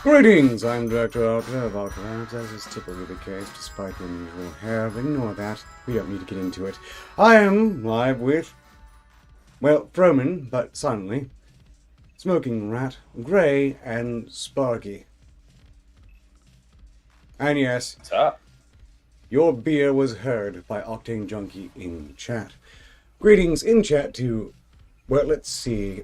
Greetings, I'm Director of Arketer Labs, as is typically the case, despite the unusual hair, but ignore that, we don't need to get into it. I am live with, well, Froman, but silently, Smoking Rat, Grey, and Sparky. And yes, what's up? Your beer was heard by Octane Junkie in chat. Greetings in chat to, well, let's see,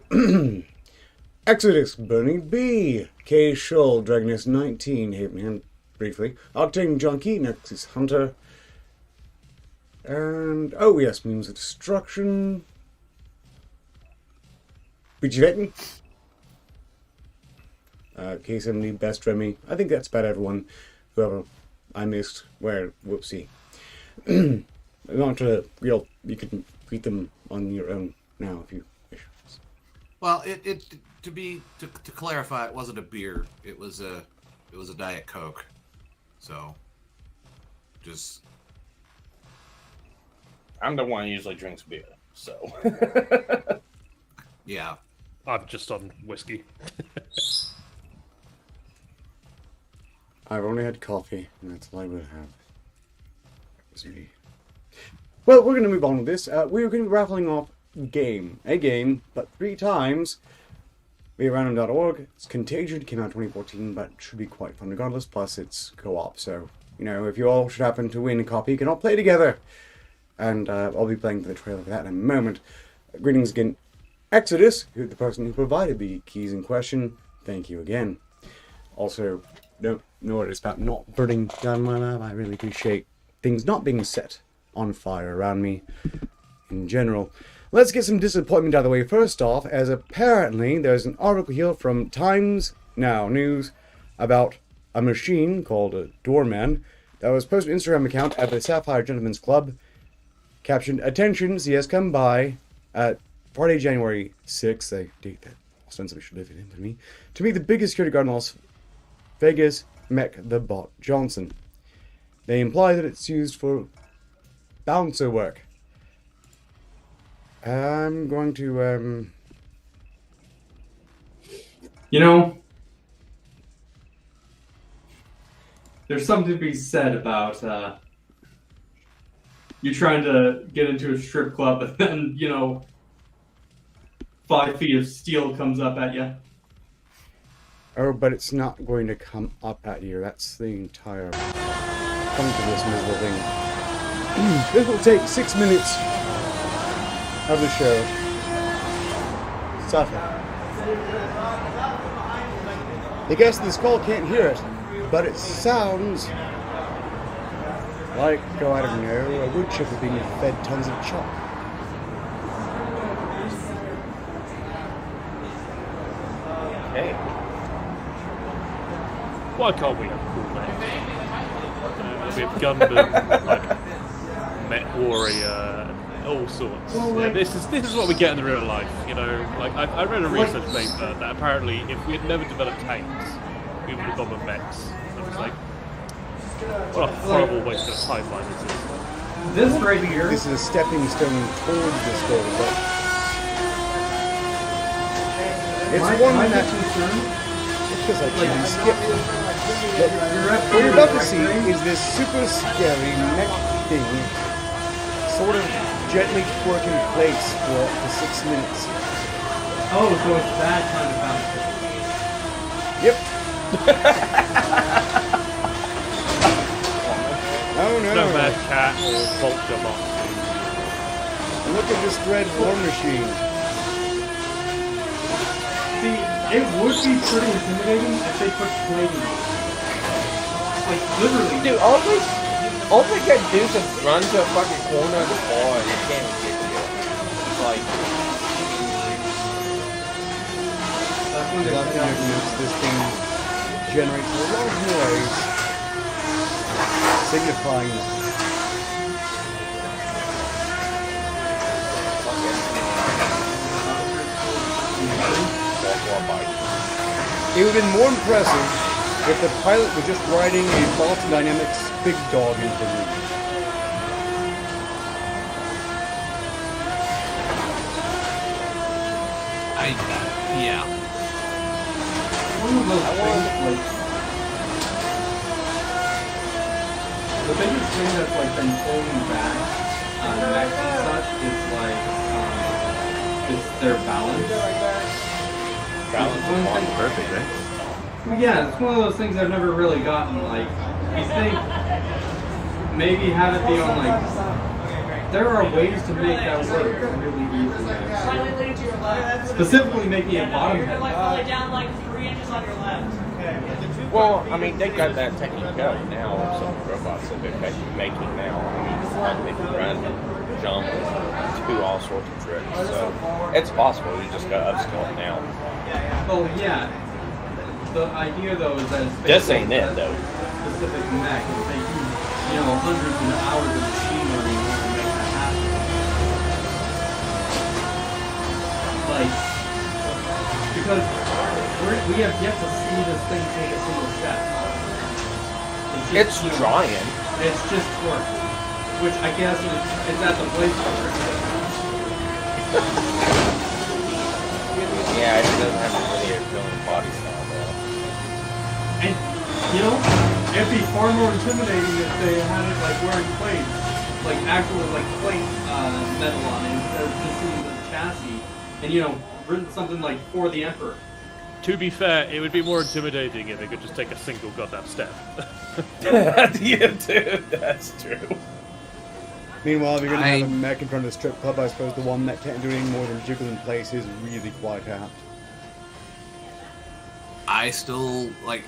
Exodus, Bernie B, K. Shull, Dragoness 19, Havenhand, briefly, Octane Junkie, Nexus Hunter, and, oh yes, Means of Destruction, Bujivetin, K70, Best Remy. I think that's about everyone, whoever I missed, where, whoopsie. Not to, you can read them on your own now if you wish. Well, to clarify, it wasn't a beer. It was a Diet Coke. So, just. I'm the one who usually drinks beer, so. Yeah. I'm just on whiskey. I've only had coffee, and that's all I would have. That was me. Well, we're going to move on with this. We're going to be raffling off a game, but 3 times. BeaverRandom.org. It's Contagion, came out in 2014, but should be quite fun regardless. Plus, it's co-op, so, if you all should happen to win a copy, you can all play together. And I'll be playing for the trailer for that in a moment. Greetings again, Exodus, who's the person who provided the keys in question. Thank you again. Also, don't know what it's about not burning down my lab. I really appreciate things not being set on fire around me in general. Let's get some disappointment out of the way first off, as apparently there's an article here from Times Now News about a machine called a Doorman that was posted on Instagram account at the Sapphire Gentlemen's Club, captioned, "Attention, CS come by," at Friday, January 6th, a date that ostensibly should live in infamy, to meet the biggest security guard in Las Vegas, Mech the Bot Johnson. They imply that it's used for bouncer work. I'm going to, there's something to be said about, you're trying to get into a strip club, and then, 5 feet of steel comes up at you. Oh, but it's not going to come up at you. That's the entire point of this miserable thing. This will take 6 minutes of the show. Suffer. The guest in this call can't hear it, but it sounds like, oh, I don't know, a wood chipper being fed tons of chalk. Hey. Why can't we have cool names? We have Gundam, like Met Warrior, all sorts. Well, this is what we get in the real life, I read a research paper that apparently if we had never developed tanks, we would have gone with mechs. And I was like, what a horrible waste of a pipeline this is. This right here. This is a stepping stone towards this goal, but it's one that because I can't skip. But what you're about to see is this super scary mech thing sort of gently twerk in place for up to 6 minutes. Oh, so it's that kind of bouncer. Yep. Oh no. No Mad Cat or Vulture Box. Look at this red war machine. See, it would be pretty intimidating if they put plating on it. Like, literally. Dude, all they gotta do is just run to a fucking corner of the bar and they can't even get you. It's like... That's when This thing generates a lot of noise, signifying it would have been more impressive if the pilot was just riding a Boston Dynamics big dog into the room. Yeah. One of those things, like, the biggest thing that's like been holding back mechs and such is like is their balance. Balance is one perfect, right? Yeah, it's one of those things I've never really gotten. Like, you think maybe have it be on like. There are ways to make that work really easily. Specifically making it bottom head. Well, I mean, they got that technique up now, some robots that they're making now. I mean, they can run, jump, do all sorts of tricks. So it's possible. You just got to upskill it now. Oh, yeah. The idea, though, is that it's This ain't it, though. Specific mech, and they use, hundreds of hours of machine learning to make that happen. Like, because we have yet to see this thing take a single step. It's trying. It's just torque, which I guess is at the place for it. Yeah, it doesn't have a really appealing body style, though. And, it'd be far more intimidating if they had it, like, wearing plates, like, actual, like, plate metal on it, instead of just seeing the chassis, and, written something like, for the Emperor. To be fair, it would be more intimidating if they could just take a single goddamn step. Yeah, dude, that's true. Meanwhile, if you're going to have a mech in front of the strip club, I suppose the one that can't do anything more than jiggle in place is really quite apt. I still like.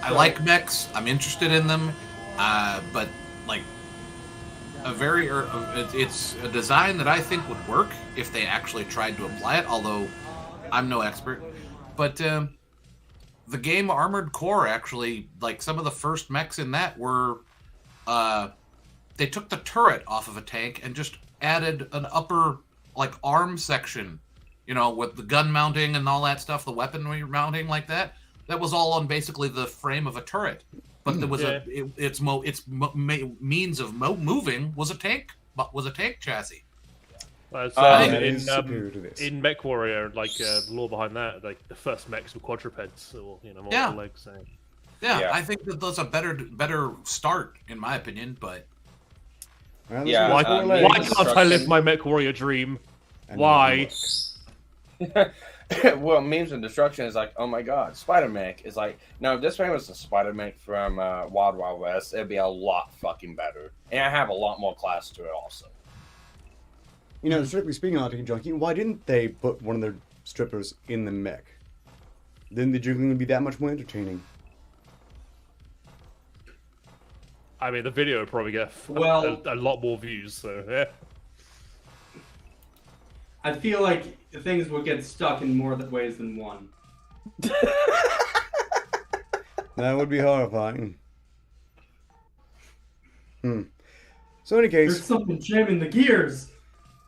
I like mechs. I'm interested in them, but like it's a design that I think would work if they actually tried to apply it. Although I'm no expert, but the game Armored Core actually, like some of the first mechs in that were, they took the turret off of a tank and just added an upper like arm section, with the gun mounting and all that stuff, the weaponry mounting like that. That was all on basically the frame of a turret, but there was means of moving was a tank chassis. Well, in MechWarrior, like the lore behind that, like the first mechs were quadrupeds, or more legs. So. Yeah, I think that's a better start in my opinion. But why can't I live my MechWarrior dream? Why? Well, memes and destruction is like, oh my god, Spider-Mech is like, no, if this game was a Spider-Mech from Wild Wild West, it'd be a lot fucking better. And I have a lot more class to it also. Strictly speaking, Arctic Junkie, why didn't they put one of their strippers in the mech? Then the jiggling would be that much more entertaining. I mean, the video would probably get a lot more views, so yeah. I feel like things would get stuck in more ways than one. That would be horrifying. So in any case... There's something jamming the gears!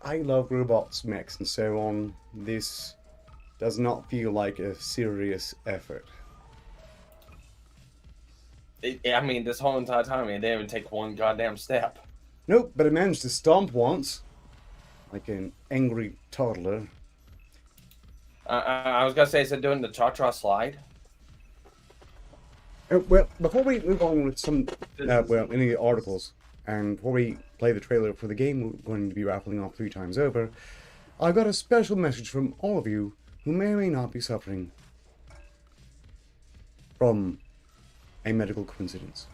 I love robots, mechs, and so on. This does not feel like a serious effort. I mean, this whole entire time, they didn't even take one goddamn step. Nope, but I managed to stomp once. Like an angry toddler. I was gonna say, is it doing the cha-cha slide? Well, before we move on with any of the articles, and before we play the trailer for the game we're going to be raffling off 3 times over, I've got a special message from all of you who may or may not be suffering from a medical coincidence.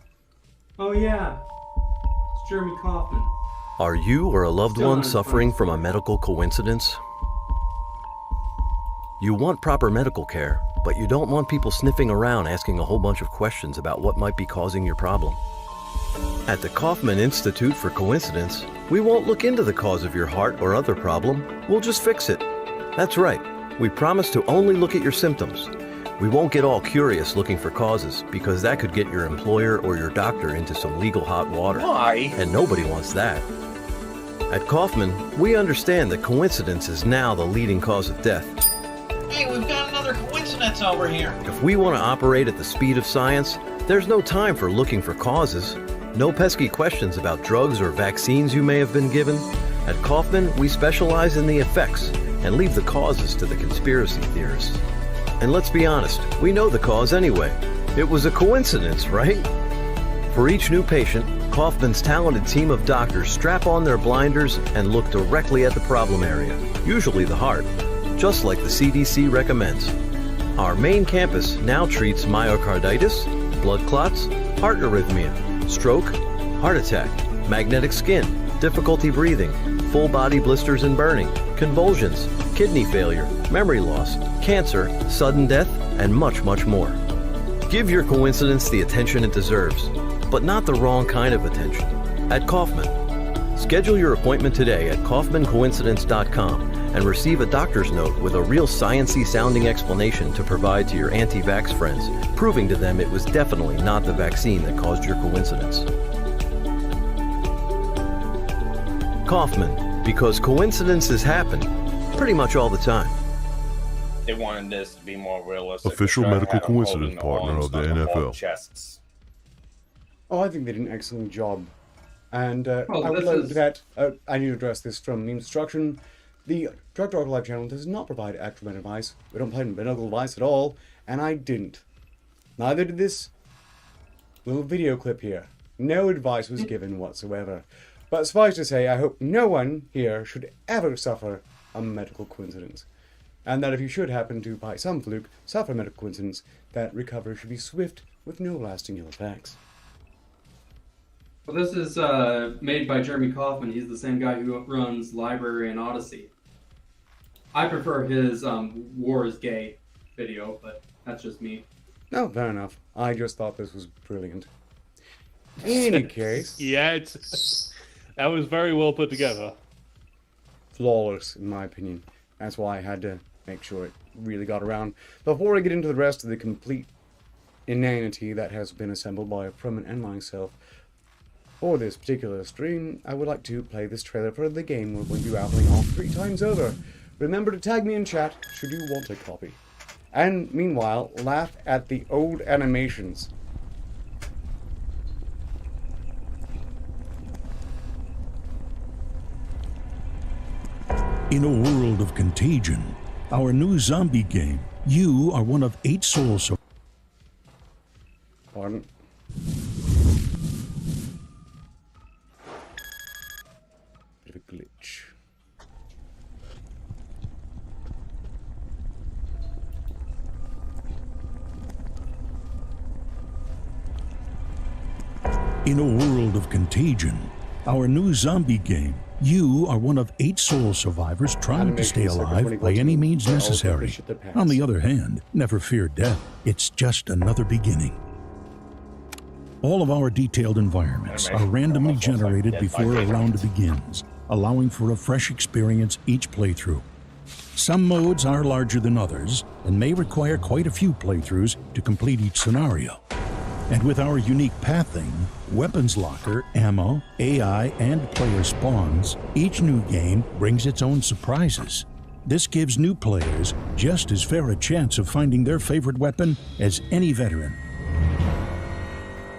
Oh yeah, it's Jeremy Kaufman. Are you or a loved one suffering from a medical coincidence? You want proper medical care, but you don't want people sniffing around asking a whole bunch of questions about what might be causing your problem. At the Kaufman Institute for Coincidence, we won't look into the cause of your heart or other problem, we'll just fix it. That's right, we promise to only look at your symptoms. We won't get all curious looking for causes, because that could get your employer or your doctor into some legal hot water. Why? And nobody wants that. At Kaufman, we understand that coincidence is now the leading cause of death. Hey, we've got another coincidence over here. If we want to operate at the speed of science, there's no time for looking for causes. No pesky questions about drugs or vaccines you may have been given. At Kaufman, we specialize in the effects and leave the causes to the conspiracy theorists. And let's be honest, we know the cause anyway. It was a coincidence, right? For each new patient, Kaufman's talented team of doctors strap on their blinders and look directly at the problem area, usually the heart, just like the CDC recommends. Our main campus now treats myocarditis, blood clots, heart arrhythmia, stroke, heart attack, magnetic skin, difficulty breathing, full body blisters and burning, convulsions, kidney failure, memory loss, cancer, sudden death, and much, much more. Give your coincidence the attention it deserves, but not the wrong kind of attention. At Kaufman. Schedule your appointment today at kaufmancoincidence.com and receive a doctor's note with a real sciencey sounding explanation to provide to your anti-vax friends, proving to them it was definitely not the vaccine that caused your coincidence. Kaufman, because coincidences happen pretty much all the time. They wanted this to be more realistic. Official They're trying medical to have 'em coincidence holding partner arms, of the not them holding NFL. chests. Oh, I think they did an excellent job. And Well, I would this like is- that I need to address this from the instruction. The Director of Arketer Labs channel does not provide actual medical advice. We don't provide medical advice at all, and I didn't. Neither did this little video clip here. No advice was given whatsoever. But suffice to say, I hope no one here should ever suffer a medical coincidence. And that if you should happen to, by some fluke, suffer a medical coincidence, that recovery should be swift with no lasting ill effects. Well, this is made by Jeremy Kaufman. He's the same guy who runs Library and Odyssey. I prefer his War is Gay video, but that's just me. No, fair enough. I just thought this was brilliant. In any case, Yeah, that was very well put together. flawless in my opinion. That's why I had to make sure it really got around. Before I get into the rest of the complete inanity that has been assembled by Fruman and myself for this particular stream, I would like to play this trailer for the game we're going to be rattling off 3 times over. Remember to tag me in chat should you want a copy. And meanwhile, laugh at the old animations. In a world of contagion, our new zombie game, you are one of 8 souls. Pardon? Bit of a glitch. In a world of contagion, our new zombie game, you are one of 8 soul survivors trying to stay alive by any means necessary. On the other hand, never fear death. It's just another beginning. All of our detailed environments are randomly generated before a round begins, allowing for a fresh experience each playthrough. Some modes are larger than others and may require quite a few playthroughs to complete each scenario. And with our unique pathing, weapons locker, ammo, AI, and player spawns, each new game brings its own surprises. This gives new players just as fair a chance of finding their favorite weapon as any veteran.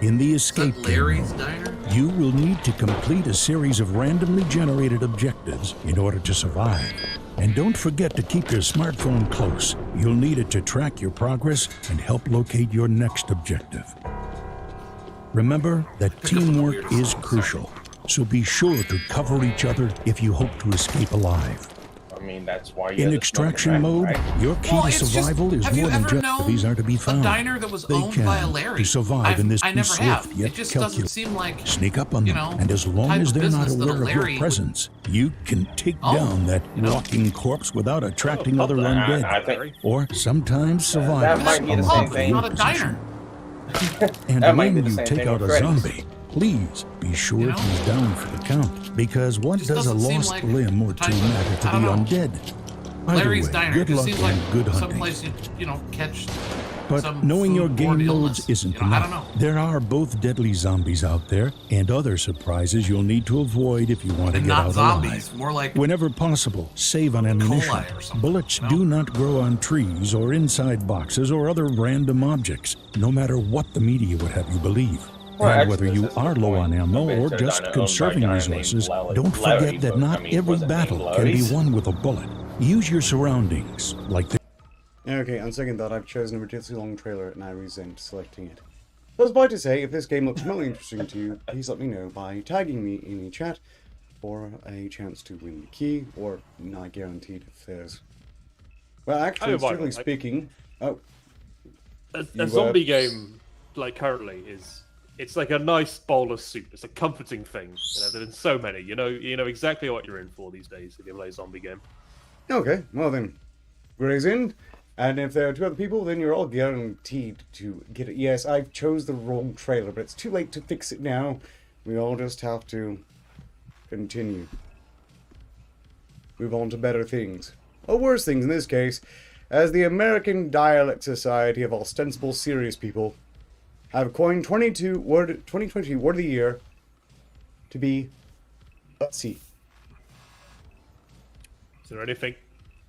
In the escape game, Larry's Diner? you will need to complete a series of randomly generated objectives in order to survive. And don't forget to keep your smartphone close. You'll need it to track your progress and help locate your next objective. Remember that teamwork is crucial, so be sure to cover each other if you hope to escape alive. I mean, that's why In extraction mode, your key Well, to it's just- survival is have you more than ever just known these are to be a found. diner that was They owned can by a Larry? to survive in this I be never swift have. yet It just doesn't calculated. seem like Sneak up on you them, know, and as long type as of they're not business that a aware of Larry your would- presence, you can take Oh, down that you know. walking corpse without attracting other I undead, think or sometimes survive that might be the from same a thing. your not a position. diner. And That might when be the you same take thing out a with Freddy's. zombie, please be sure You know? he's down for the count, because what Just does a doesn't seem lost like limb or the two type of- matter to I don't the know. undead? Either Larry's way, Diner. good It just luck seems like and good hunting. someplace you know catch. But some knowing your foodborne game illness. modes isn't You know, I don't enough. know. There are both deadly zombies out there and other surprises you'll need to avoid if you want to And get not out zombies, alive. more like Whenever possible, save on ammunition. coli or something, Bullets you know? do not grow on trees or inside boxes or other random objects, no matter what the media would have you believe. Well, And actually, whether this you is the are low point. on ammo I've been or to a just diner owned by a conserving guy named resources, Larry, don't forget Larry, that but, not I mean, every was it battle named can be Larry's? won with a bullet. Use your surroundings, like the Okay, on second thought, I've chosen a ridiculously long trailer and I resent selecting it. So I was about to say, if this game looks really interesting to you, please let me know by tagging me in the chat for a chance to win the key, or not guaranteed if there's... Well, actually, strictly speaking... Oh. A zombie game, like currently, it's like a nice bowl of soup. It's a comforting thing. You know, there's so many. You know exactly what you're in for these days if you play a zombie game. Okay, well then, Gray's in, and if there are 2 other people, then you're all guaranteed to get it. Yes, I chose the wrong trailer, but it's too late to fix it now. We all just have to continue. Move on to better things. Or worse things in this case, as the American Dialect Society of Ostensible Serious People have coined 2022 Word of the Year to be Utsy. Is there anything?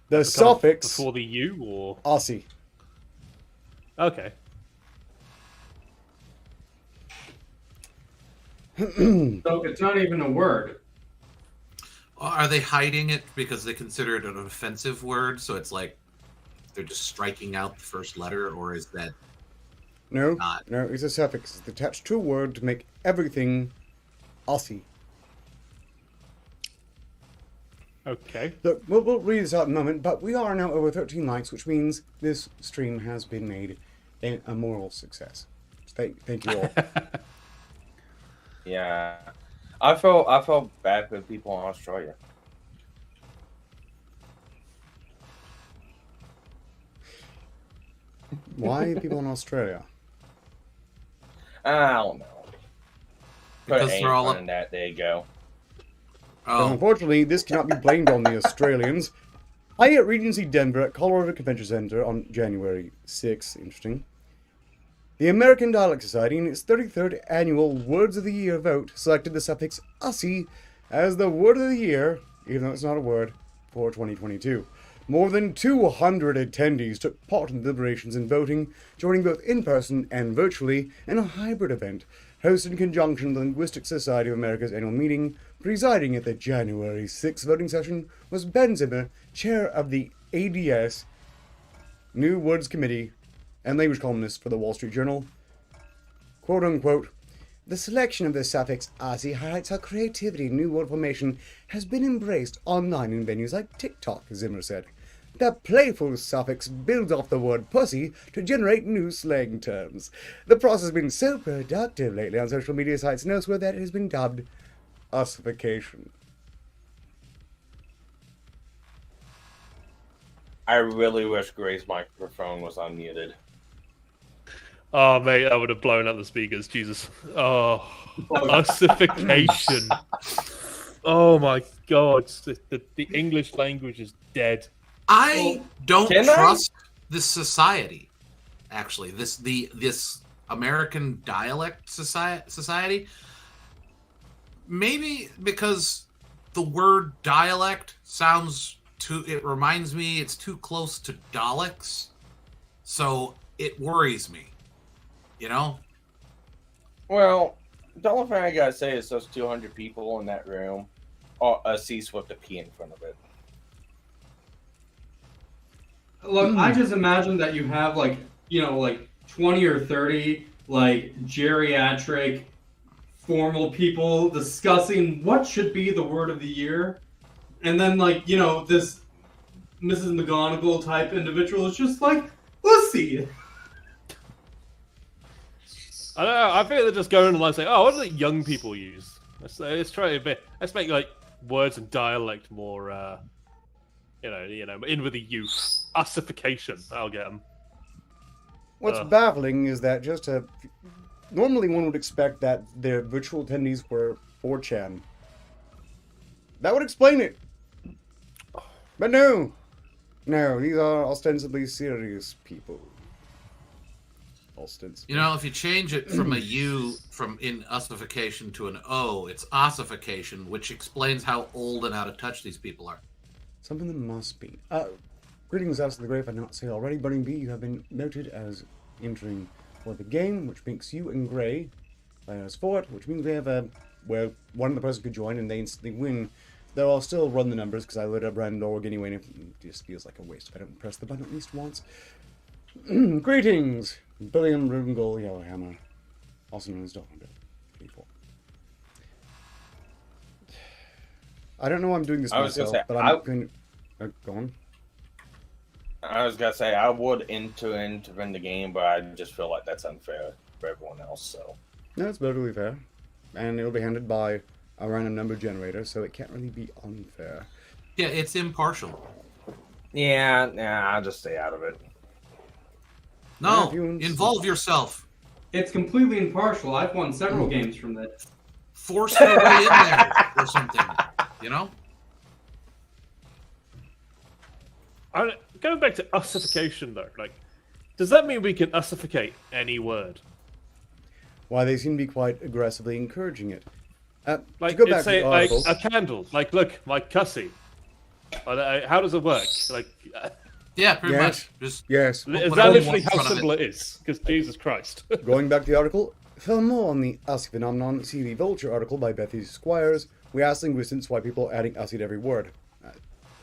The suffix before the U or Aussie. Okay. So it's not even a word. Are they hiding it because they consider it an offensive word? So it's like they're just striking out the first letter, or is that No, not? no, it's a suffix. It's attached to a word to make everything Aussie. Okay. Look, we'll read this out in a moment, but we are now over 13 likes, which means this stream has been made a moral success. Thank you all. Yeah, I felt bad for people in Australia. Why people in Australia? I don't know. Because Put they're all in that. There you go. Well, Oh, unfortunately, this cannot be blamed on the Australians. Hyatt Regency Denver at Colorado Convention Center on January 6th. Interesting. The American Dialect Society, in its 33rd annual Words of the Year vote, selected the suffix Aussie as the word of the year, even though it's not a word, for 2022. More than 200 attendees took part in the deliberations and voting, joining both in person and virtually in a hybrid event, hosted in conjunction with the Linguistic Society of America's annual meeting. Presiding at the January 6th voting session was Ben Zimmer, chair of the ADS New Words Committee and language columnist for the Wall Street Journal. Quote unquote, "The selection of the suffix Aussie highlights how creativity in new word formation has been embraced online in venues like TikTok," Zimmer said. "The playful suffix builds off the word pussy to generate new slang terms. The process has been so productive lately on social media sites and elsewhere that it has been dubbed ussification." I really wish Gray's microphone was unmuted. Oh, mate, I would have blown out the speakers. Jesus. Oh, ossification. Oh my God, the English language is dead. I don't Can I? trust this society. Actually, this American Dialect Society. Maybe because the word dialect sounds too. It reminds me it's too close to Daleks, so it worries me. You know. Well, the only thing I gotta say is those 200 people in that room are a cease with the P in front of it. Look, I just imagine that you have like 20 or 30 like geriatric formal people discussing what should be the word of the year, and then this Mrs. McGonagall type individual is just like, let's see. I don't know. I think they're just going and like saying, "Oh, what do young people use? Let's try a bit. Let's make like words and dialect more, in with the youth. Ussification. I'll get them." What's baffling is that normally one would expect that their virtual attendees were 4chan. That would explain it. But no, these are ostensibly serious people. You know, if you change it from a U from in ussification to an O, it's ossification, which explains how old and out of touch these people are. Something that must be. Greetings out of the grave, if I not say already. Burning Bee, you have been noted as entering for the game, which makes you and Gray players for it, which means we have one of the person could join and they instantly win. Though I'll still run the numbers because I load up random org anyway, and it just feels like a waste if I don't press the button at least once. Greetings! Billiam Rubengold Yellowhammer. also known as Dog 24. I don't know why I'm doing this myself, but I'm going to... go on. I was gonna say I would enter in the game, but I just feel like that's unfair for everyone else. So no, it's perfectly fair, and it'll be handled by a random number generator, so it can't really be unfair. Yeah, it's impartial. Yeah, I'll just stay out of it. No, involve yourself. It's completely impartial. I've won several games from this. Force your way in there or something, you know? Going back to usification, though, like, does that mean we can usificate any word? Why, they seem to be quite aggressively encouraging it. Like, to go back to the like article, a candle. Like, look, my cussy. How does it work? Like, yeah, pretty much. Just yes. Is that literally how simple it is? Because Jesus Christ. Going back to the article, for more on the Ussie phenomenon, see the Vulture article by Bethy Squires. We asked linguists why people are adding Ussie to every word.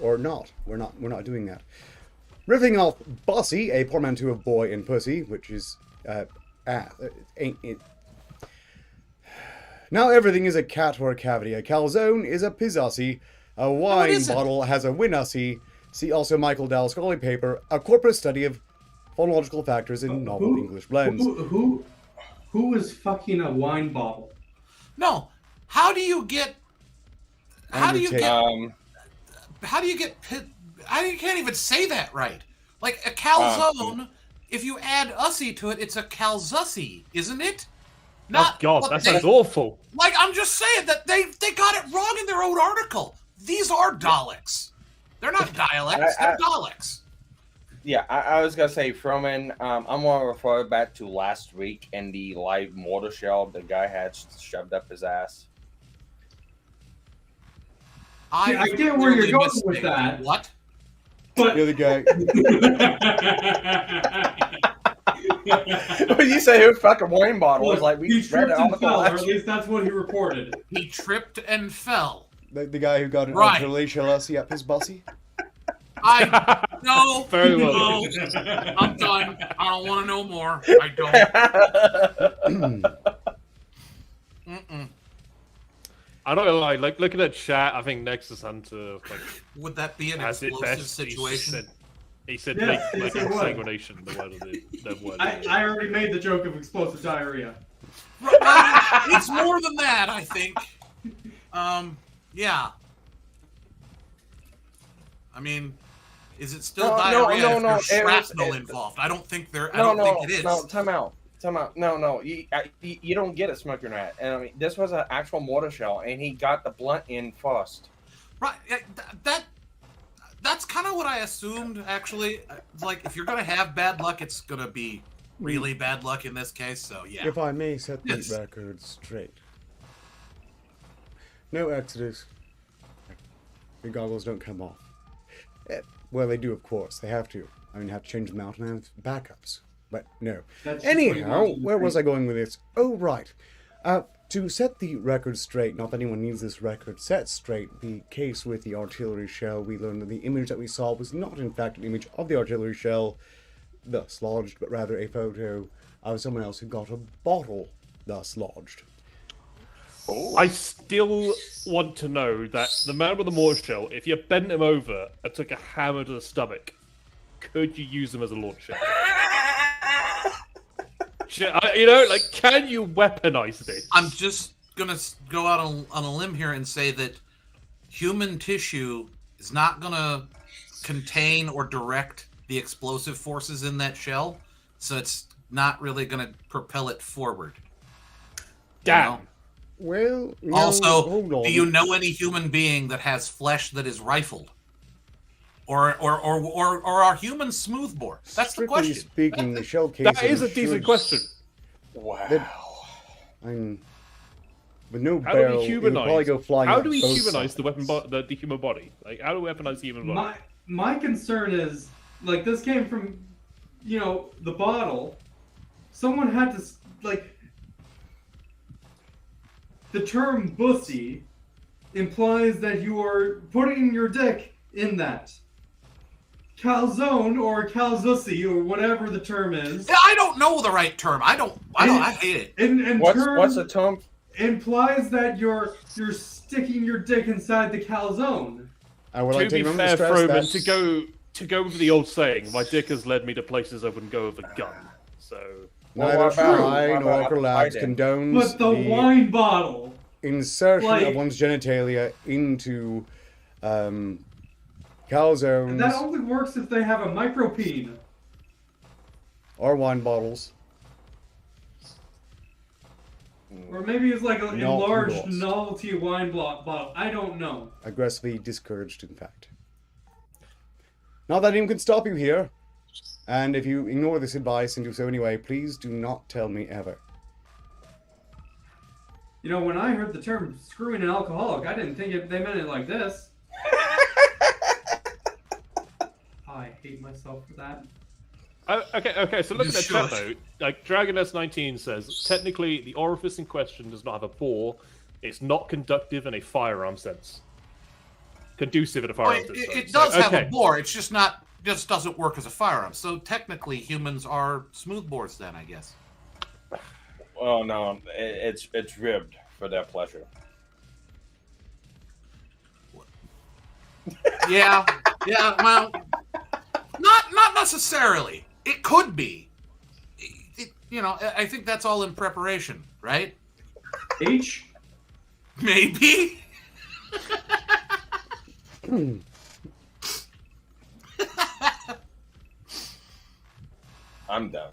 Or not. We're not doing that. Riffing off Bossy, a portmanteau of boy and pussy, which is ain't it. Now everything is a cat or a cavity. A calzone is a pizzassi. A wine bottle has a winussi. See also Michael Dell's scholarly paper, A Corporate Study of Phonological Factors in Novel English Blends. Who is fucking a wine bottle? No. How do you get... you can't even say that right. Like, a calzone, if you add ussy to it, it's a calzussi, isn't it? Not, oh God, that sounds awful. Like, I'm just saying that they got it wrong in their own article. These are Daleks. They're not dialects, they're Daleks. Yeah, I was going to say, Froman, I'm going to refer back to last week in the live mortar shell the guy had shoved up his ass. I get where you're going with that. What? But the other guy. When you say who fucking wine bottle, it's like we he read tripped it and on fell, or at least that's what he reported. He tripped and fell. The guy who got an interracial Ussie up his bussy? No. Very well. No. I'm done. I don't want to know more. I don't. I'm not gonna lie, like looking at chat, I think Nexus Hunter would that be an explosive situation? He said Yeah, like it would. segregation, the word of the word. I already made the joke of explosive diarrhea. It's more than that, I think. Yeah. I mean, is it still diarrhea if there's shrapnel involved? I don't think there. I don't think it is. No, time out. No. You don't get it, smoking rat. And I mean, this was an actual mortar shell, and he got the blunt in first. Right. That's kind of what I assumed. Actually, like if you're gonna have bad luck, it's gonna be really bad luck in this case. So yeah. If I may set the record straight. No Exodus. Your goggles don't come off. Well, they do, of course. They have to. I mean, have to change them out and have backups. But no. Anyhow, where was I going with this? Oh, right. To set the record straight, not that anyone needs this record set straight, the case with the artillery shell, we learned that the image that we saw was not, in fact, an image of the artillery shell, thus lodged, but rather a photo of someone else who got a bottle thus lodged. I still want to know that the man with the mortar shell, if you bent him over and took a hammer to the stomach, could you use him as a launcher? You know, like, can you weaponize this? I'm just gonna go out on a limb here and say that human tissue is not gonna contain or direct the explosive forces in that shell, so it's not really gonna propel it forward. Damn. You know? Well, no, also, do you know any human being that has flesh that is rifled? Or are humans smoothbore? That's the question. Strictly speaking, the shell case... That is a decent question. Wow. With no How barrel, do we it would probably go flying. How do we both humanize sides. the human body? Like, how do we weaponize the human body? My concern is, like, this came from, you know, the bottle. Someone had to, like... The term bussy implies that you are putting your dick in that. calzone or calzussy or whatever the term is. I don't know the right term. I hate it. And What's the term? Implies that you're sticking your dick inside the calzone. I would To like to be remember fair, to stress Froman, that to go with the old saying, my dick has led me to places I wouldn't go with a gun. So neither what about- I what nor about Arketer Labs Biden? condones But the wine bottle. insertion of one's genitalia into calzones That only works if they have a micropene. or wine bottles. Or maybe it's like an No, enlarged noodles. novelty wine bottle. I don't know. Aggressively discouraged, in fact. Not that anyone can stop you here. And if you ignore this advice and do so anyway, please do not tell me ever. You know, when I heard the term screwing an alcoholic, I didn't think they meant it like this. I hate myself for that. Okay, so look at that chat Shush. though. Like, Dragon S19 says, technically, the orifice in question does not have a bore. It's not conductive in a firearm sense. Conducive in a firearm sense. It does have okay. a bore. It's just doesn't work as a firearm. So technically, humans are smoothbores then, I guess. Well, no, it's ribbed for their pleasure. Yeah, well, not necessarily. It could be. I think that's all in preparation, right? H? Maybe. I'm done.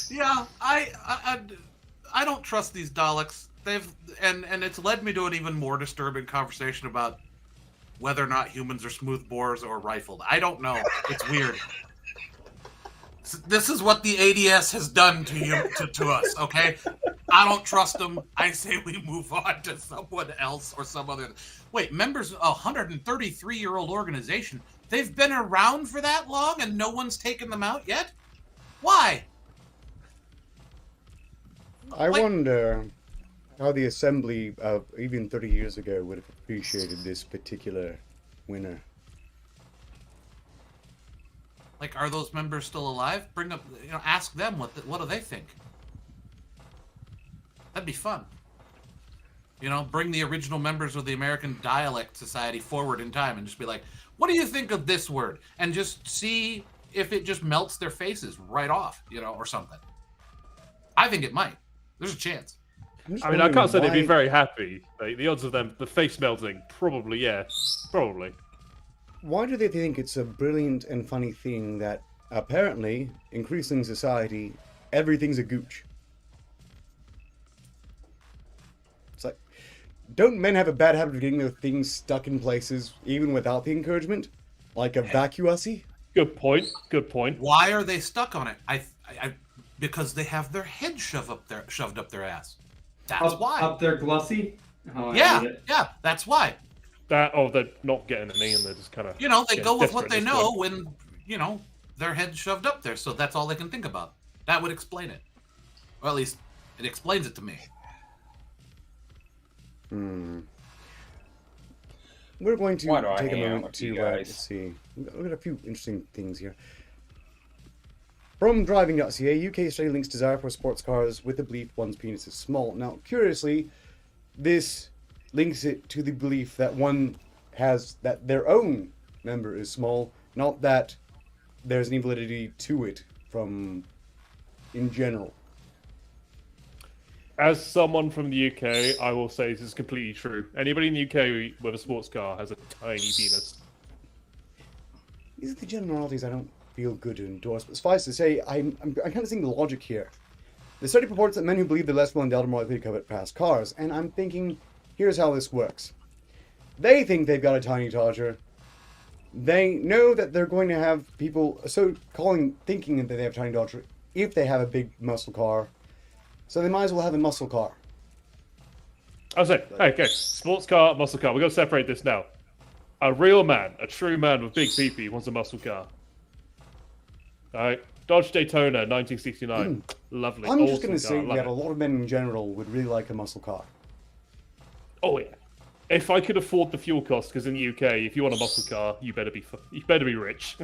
Yeah, I don't trust these Daleks. And it's led me to an even more disturbing conversation about whether or not humans are smoothbores or rifled. I don't know. It's weird. This is what the ADS has done to us, okay? I don't trust them. I say we move on to someone else or some other. Wait, members of a 133-year-old organization, they've been around for that long and no one's taken them out yet? Why? I wonder how the assembly of even 30 years ago would have appreciated this particular winner. Like, are those members still alive? Bring up, ask them what do they think. That'd be fun. Bring the original members of the American Dialect Society forward in time and just be like, what do you think of this word? And just see if it just melts their faces right off, or something. I think it might. There's a chance. I mean, I can't say they'd be very happy. Like, the odds of them, the face melting, probably, yeah. Probably. Why do they think it's a brilliant and funny thing that apparently, increasingly in society, everything's a gooch? It's like, don't men have a bad habit of getting their things stuck in places even without the encouragement? Like a vacuousy? Good point. Why are they stuck on it? Because they have their head shoved up their ass. That's why. Up their glossy? Oh, yeah, that's why. They're not getting any and they're just kind of... They go with what they know when, their head's shoved up there, so that's all they can think about. That would explain it. Or at least, it explains it to me. We're going to take a moment with to you guys? see. We've got a few interesting things here. From driving.ca, UK study links desire for sports cars with the belief one's penis is small. Now, curiously, this links it to the belief that that their own member is small, not that there's any validity to it in general. As someone from the UK, I will say this is completely true. Anybody in the UK with a sports car has a tiny penis. These are the generalities I don't feel good to endorse, but suffice to say, I'm kind of seeing the logic here. The study purports that men who believe they're less well endowed are more likely to covet fast cars, and I'm thinking, here's how this works. They think they've got a tiny Dodger. They know that they're going to have people thinking that they have a tiny Dodger if they have a big muscle car, so they might as well have a muscle car. I'll say, okay, sports car, muscle car. We've got to separate this now. A real man, a true man with big pee-pee wants a muscle car. Alright, Dodge Daytona, 1969. Lovely. I'm just going to awesome say car. that a lot of men in general would really like a muscle car. Oh, yeah. If I could afford the fuel cost, because in the UK, if you want a muscle car, you better be rich.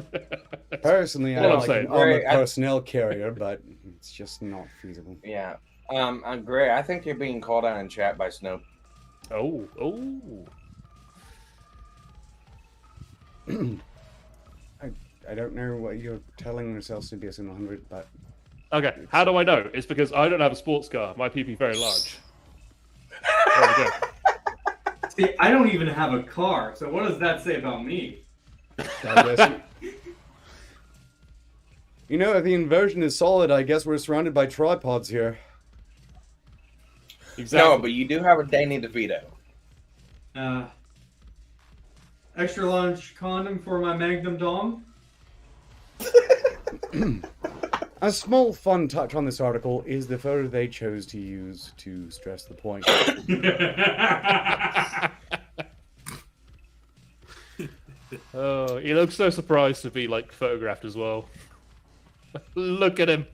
Personally, I What I'm like saying. an armored Right, personnel carrier, but it's just not feasible. Yeah. Gray, I think you're being called out in chat by Snow. Oh. I don't know what you're telling yourselves to be a 100, but Okay, how do I know? It's because I don't have a sports car. My PP very large. There we go. See, I don't even have a car, so what does that say about me? I guess you know, if the inversion is solid, I guess we're surrounded by tripods here. Exactly. No, but you do have a Danny DeVito. Extra large condom for my Magnum Dom. A small fun touch on this article is the photo they chose to use to stress the point. Oh, he looks so surprised to be like photographed as well. Look at him.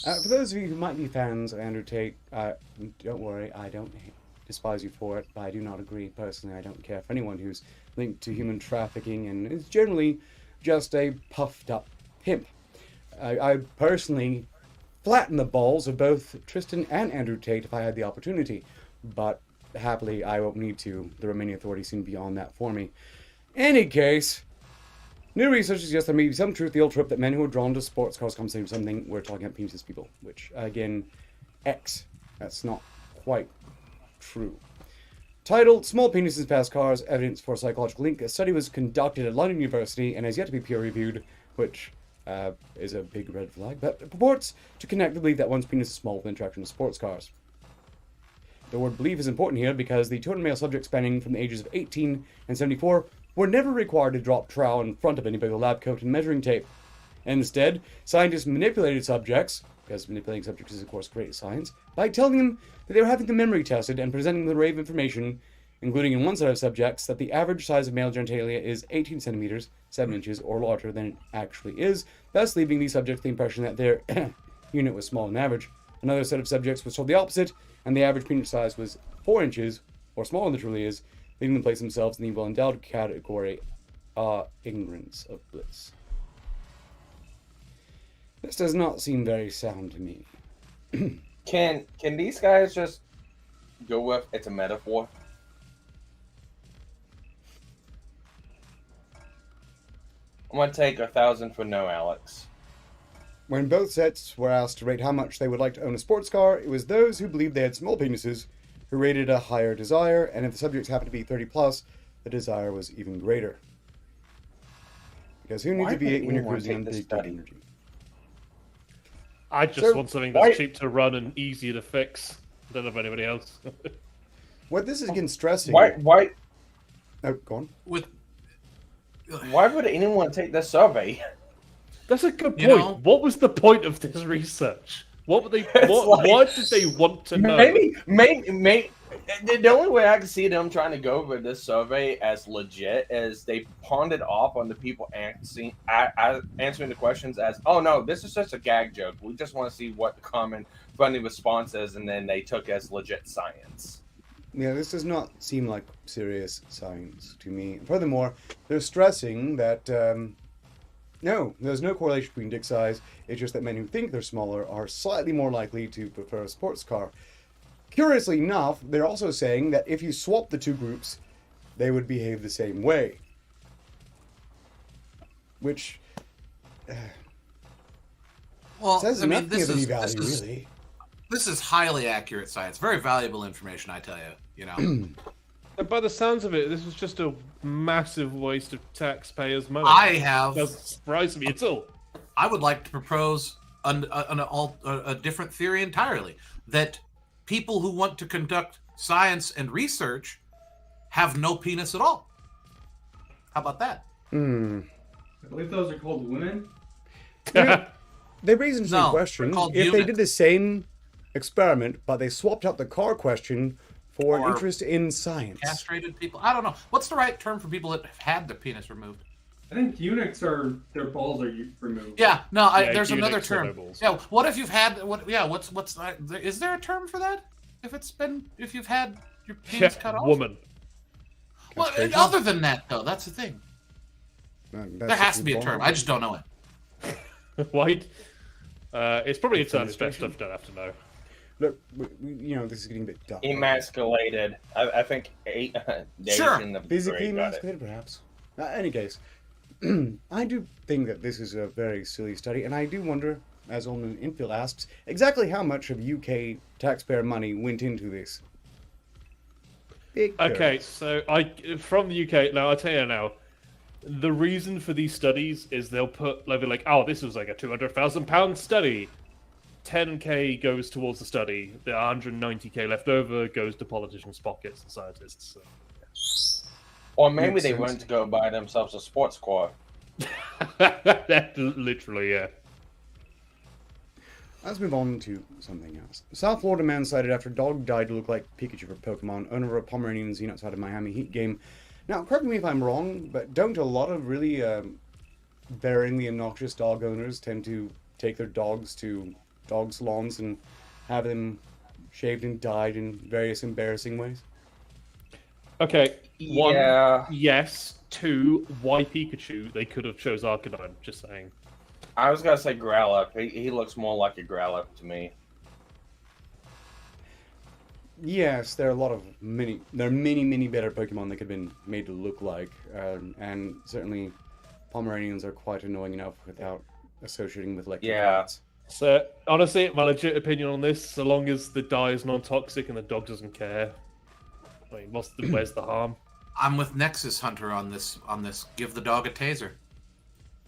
For those of you who might be fans of Andrew Tate, don't worry, I don't despise you for it, but I do not agree. Personally, I don't care for anyone who's linked to human trafficking and is generally just a puffed up pimp. I personally flatten the balls of both Tristan and Andrew Tate if I had the opportunity, but happily I won't need to. The Romanian authorities seem beyond that for me. Any case, new research suggests there may be some truth to the old trip that men who are drawn to sports cars come say something. We're talking about penises people, which again, that's not quite true. Titled Small Penises Past Cars, Evidence for Psychological Link, a study was conducted at London University and has yet to be peer-reviewed, which is a big red flag, but it purports to connect the belief that one's penis is small with interaction with sports cars. The word belief is important here because the 200 male subjects spanning from the ages of 18 and 74 were never required to drop trowel in front of anybody with a lab coat and measuring tape. Instead, scientists manipulated subjects, because manipulating subjects is of course great science, by telling them that they were having the memory tested and presenting them an array of information, including in one set of subjects that the average size of male genitalia is 18 centimeters, 7 inches, or larger than it actually is, thus leaving these subjects the impression that their unit was smaller than average. Another set of subjects was told the opposite, and the average penis size was 4 inches, or smaller than it truly is, leaving them place themselves in the well-endowed category, ignorance of bliss. This does not seem very sound to me. Can these guys just go with it's a metaphor? I'm gonna take 1,000 for no, Alex. When both sets were asked to rate how much they would like to own a sports car, it was those who believed they had small penises who rated a higher desire, and if the subjects happened to be 30 plus, the desire was even greater. Because who needs a V8 when you're cruising on big energy? I just want something that's cheap to run and easier to fix. I don't know if anybody else. What this is again stressing... Why? Oh, go on. Why would anyone take this survey? That's a good point. What was the point of this research? What were they? What did they want to know? Maybe. The only way I can see them trying to go over this survey as legit is they pawned it off on the people answering the questions as, "Oh no, this is just a gag joke. We just want to see what the common funny response is," and then they took as legit science. Yeah, this does not seem like serious science to me. Furthermore, they're stressing that, no, there's no correlation between dick size. It's just that men who think they're smaller are slightly more likely to prefer a sports car. Curiously enough, they're also saying that if you swap the two groups, they would behave the same way. Which says nothing of any value, really. This is highly accurate science. Very valuable information, I tell you. You know. By the sounds of it, this was just a massive waste of taxpayers' money. Doesn't surprise me at all. I would like to propose a different theory entirely. That people who want to conduct science and research have no penis at all. How about that? I believe those are called women. They raise an interesting question. If they did the same experiment, but they swapped out the car question for an interest in science. Castrated people? I don't know. What's the right term for people that have had their penis removed? I think eunuchs are their balls are removed. Yeah, no, there's another term. Yeah, what if you've had is there a term for that? If you've had Your penis cut off? Woman. Well, Castration? other than that, though, that's the thing. That's There has if to be you a term. born- I just don't know it. White. It's probably internal stuff Fenestration? you don't have to know. Look, this is getting a bit dark. Emasculated. I think Dave Sure. in the Physically grade got it. emasculated, perhaps. Any case, I do think that this is a very silly study, and I do wonder, as Olman Infield asks, exactly how much of UK taxpayer money went into this. Big Okay, curves. so from the UK. Now I tell you now, the reason for these studies is they'll put like, oh, this was like a £200,000 study. 10k goes towards the study. The 190k left over goes to politicians' pockets and scientists. So. Or maybe Makes they sense. went to go buy themselves a sports car. Literally, yeah. Let's move on to something else. South Florida man cited after dog died to look like Pikachu for Pokemon, owner of a Pomeranian seen outside of Miami Heat game. Now, correct me if I'm wrong, but don't a lot of really bearingly obnoxious dog owners tend to take their dogs to dog salons and have them shaved and dyed in various embarrassing ways? Okay. One, Yeah. yes. Two, why Pikachu? They could have chose Arcanine. Just saying. I was gonna say Growlithe. He looks more like a Growlithe to me. Yes, there are a lot of many better Pokemon that could have been made to look like, and certainly Pomeranians are quite annoying enough without associating with electric Yeah. cats. So honestly, my legit opinion on this: so long as the dye is non-toxic and the dog doesn't care, I mean, where's the harm? I'm with Nexus Hunter on this. Give the dog a taser.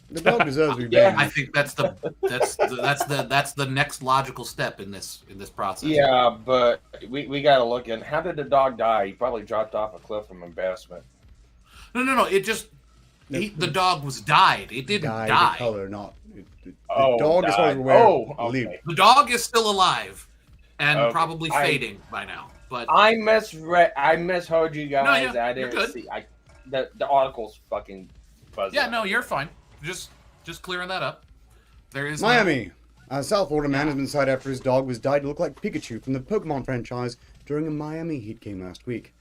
The dog deserves to be Yeah, banned. I think that's the next logical step in this process. Yeah, but we gotta look in. How did the dog die? He probably dropped off a cliff from embarrassment. No. It just the dog was dyed. It didn't Dye die. the color, not the Oh, dog, as far as died. we're aware, Oh, okay. lived. The dog is still alive and Okay. probably fading by now. But I misheard you guys. yeah, I you're didn't good. see. The article's fucking buzzing. yeah, no, you're fine. Just clearing that up. There is Miami. A South Florida man has been cited after his dog was dyed to look like Pikachu from the Pokemon franchise during a Miami Heat game last week.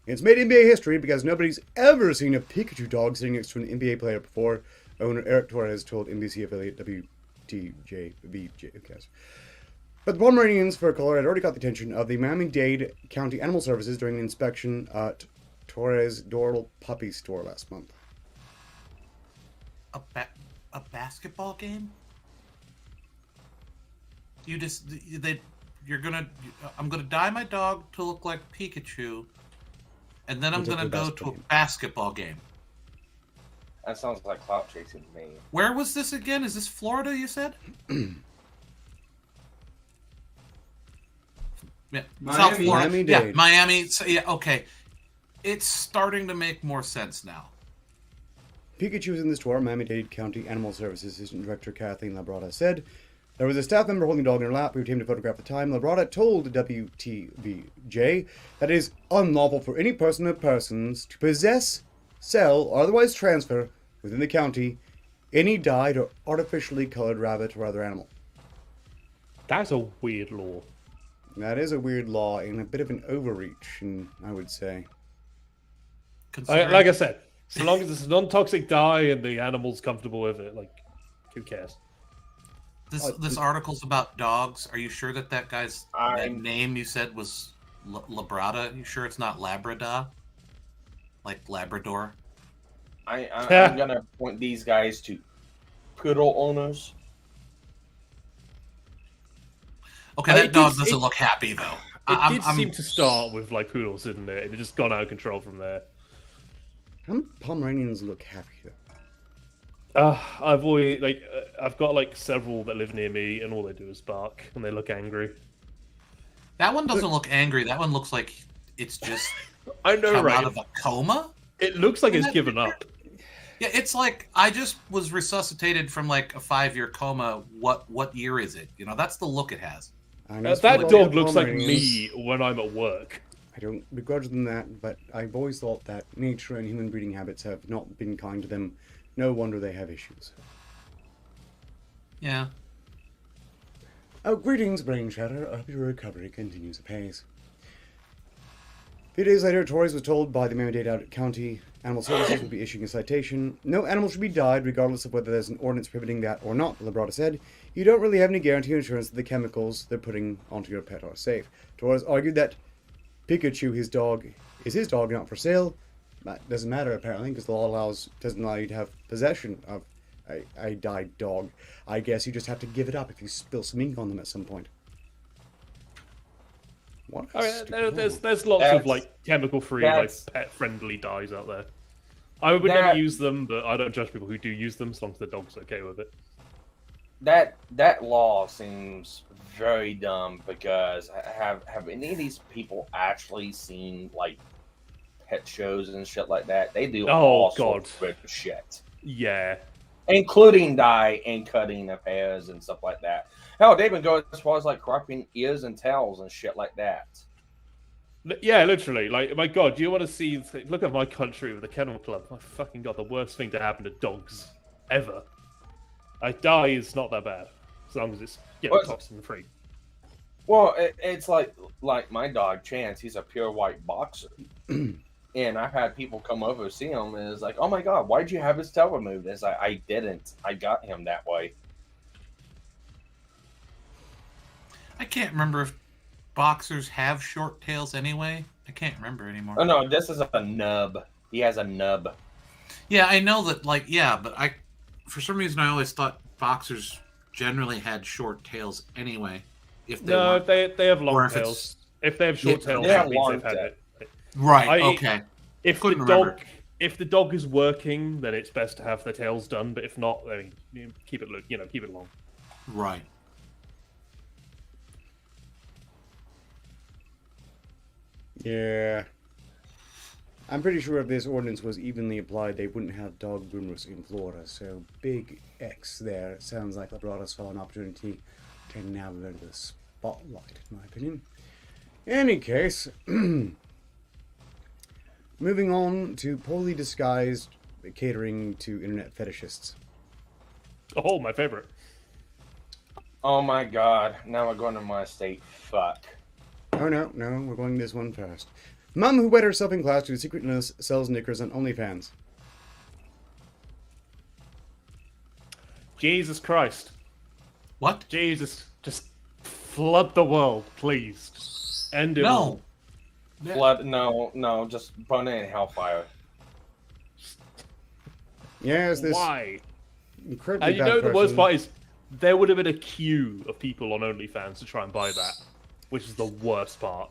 It's made NBA history because nobody's ever seen a Pikachu dog sitting next to an NBA player before. Owner Eric Torres told NBC affiliate WTJVJ. Who cares? But the Pomeranians fur color had already caught the attention of the Miami-Dade County Animal Services during an inspection at Torres' Doral Puppy Store last month. a basketball game. I'm gonna dye my dog to look like Pikachu, and then I'm gonna go to a basketball game. That sounds like clout chasing to me. Where was this again? Is this Florida, you said? Yeah, South Florida. Miami-Dade. Yeah, Miami. So, yeah, okay. It's starting to make more sense now. Pikachu was in the store, Miami-Dade County Animal Services Assistant Director Kathleen Labrada said. There was a staff member holding a dog in her lap who came to photograph the time. Labrada told WTVJ that it is unlawful for any person or persons to possess, sell, or otherwise transfer within the county any dyed or artificially colored rabbit or other animal. That's a weird law. That is a weird law and a bit of an overreach, I would say. Like I said, so long as it's a non-toxic dye and the animal's comfortable with it, like, who cares? This article's about dogs. Are you sure that guy's that name you said was Labrada? You sure it's not Labrador? Like Labrador? I'm gonna point these guys to poodle owners. Okay, that dog doesn't look happy though. It did seem to start with like poodles, didn't it? It had just gone out of control from there. How many Pomeranians look happy though? I've got like several that live near me, and all they do is bark, and they look angry. That one doesn't look angry. That one looks like it's just I know, come right? out of a coma. It looks like it's given up. Yeah, it's like I just was resuscitated from like a 5-year coma. What year is it? You know, that's the look it has. That dog looks like me when I'm at work. I don't begrudge them that, but I've always thought that nature and human breeding habits have not been kind to them. No wonder they have issues. Yeah. Oh, greetings, Brain Shatter. I hope your recovery continues apace. few days later, Torres was told by the Miami-Dade County Animal Services would be issuing a citation. No animal should be died, regardless of whether there's an ordinance prohibiting that or not, Labrada said. You don't really have any guarantee or insurance that the chemicals they're putting onto your pet are safe. Torres argued that Pikachu, his dog, is his dog, not for sale. That doesn't matter, apparently, because the law doesn't allow you to have possession of a died dog. I guess you just have to give it up if you spill some ink on them at some point. What there's lots of like chemical-free, like pet-friendly dyes out there. I would never use them, but I don't judge people who do use them, as long as the dog's okay with it. That law seems very dumb because have any of these people actually seen like pet shows and shit like that? They do all sorts of weird shit. Yeah. Including dye and cutting of hairs and stuff like that. Hell, they even go as far as like cropping ears and tails and shit like that. Yeah, literally. Like, my God, do you want to see? Look at my country with the Kennel Club. My fucking God, the worst thing to happen to dogs ever. Like, dye is not that bad as long as it's toxin free. Well, it's like my dog Chance. He's a pure white boxer. And I've had people come over and see him, and it's like, oh my God, why'd you have his tail removed? It's like, I didn't. I got him that way. I can't remember if boxers have short tails anyway. I can't remember anymore. Oh no, this is a nub. He has a nub. Yeah, I know that, but for some reason, I always thought boxers generally had short tails anyway. If they they have long tails. If they have short tails, that means they've had it. Right. Okay. If the dog is working, then it's best to have their tails done. But if not, then keep it long. Right. Yeah. I'm pretty sure if this ordinance was evenly applied, they wouldn't have dog groomers in Florida. So big X there. It sounds like Labrada saw an opportunity to navigate the spotlight, in my opinion. In any case. Moving on to poorly disguised catering to internet fetishists. Oh, my favorite. Oh my God. Now we're going to my state. Fuck. Oh no, we're going this one first. Mum who wet herself in class due to secret illness sells knickers on OnlyFans. Jesus Christ. What? Jesus, just flood the world, please. End it all. Blood, no, just burn it in hellfire. Yes, this. Why? Incredibly and you know the worst part is there would have been a queue of people on OnlyFans to try and buy that, which is the worst part.